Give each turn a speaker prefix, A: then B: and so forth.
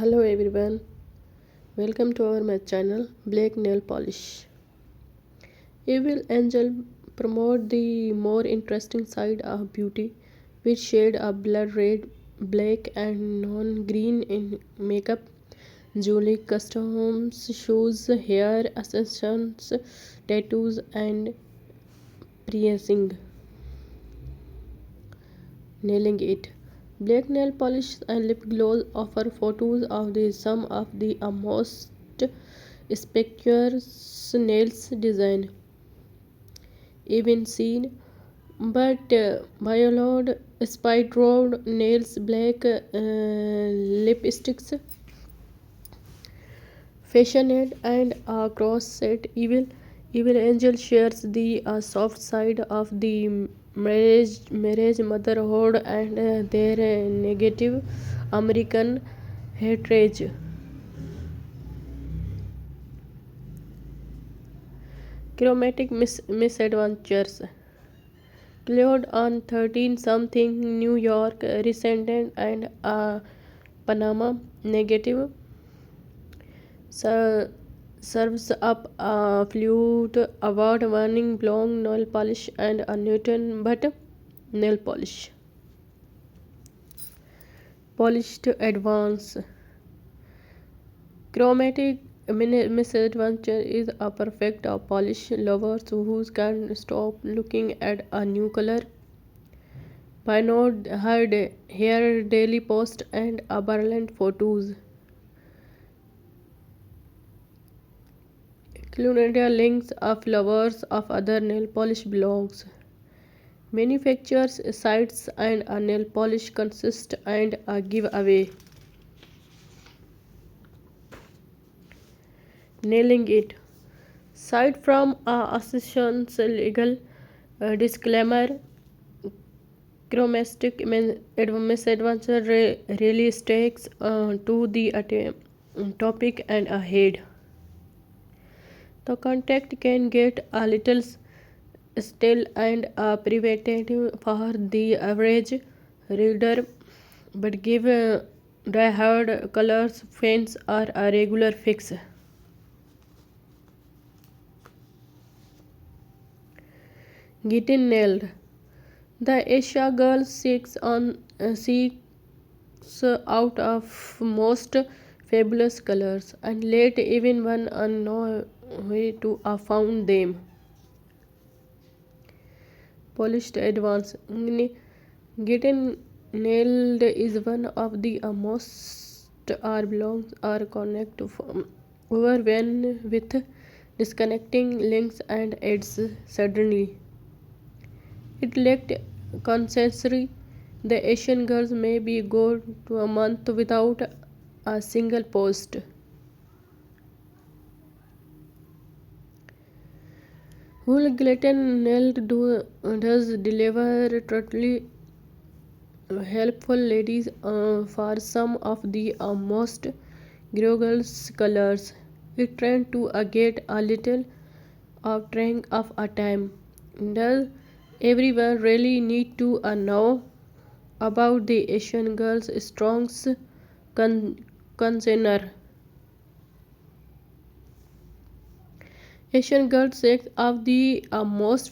A: Hello everyone, welcome to my channel Black Nail Polish. Evil Angel promote the more interesting side of beauty with shade of blood red, black and non-green in makeup, jewelry, customs, shoes, hair accessories, tattoos and piercing. Nailing it. Black nail polish and lip gloss offer photos of some of the most spectacular nails design even seen. But Biolod Spider nails, black lipsticks, fashioned and a cross set. Evil Angel shares the soft side of the marriage, motherhood, and their negative American heritage. Chromatic misadventures. Cloud on 13 something New York resident and Panama negative serves up a flute award winning blonde nail polish and a Newton but nail polish. Polished advance. Chromatic misadventure is a perfect of polish lovers who can't stop looking at a new color. Pinot her hair daily post and a brilliant photos. Clunaria links of lovers of other nail polish blogs. Manufacturers, sites and a nail polish consist and a giveaway. Nailing it. Side from association's legal disclaimer, chromatic misadventure really stakes to the topic and ahead. The content can get a little stale and preventative for the average reader, but give die-hard colors fans are a regular fix. Getting nailed. The Asia girl seeks out of most fabulous colors and let even one unknown way to found them. Polished advance. Getting nailed is one of the most our blogs are connect over when with disconnecting links and ads suddenly. It lacked consensus. The Asian girls may be go to a month without a single post. Wool gluten nail does deliver totally helpful ladies for some of the most gorgeous colors. It tends to get a little of trend of a time. Does everyone really need to know about the Asian girls' strong's container? Asian girls sex of the most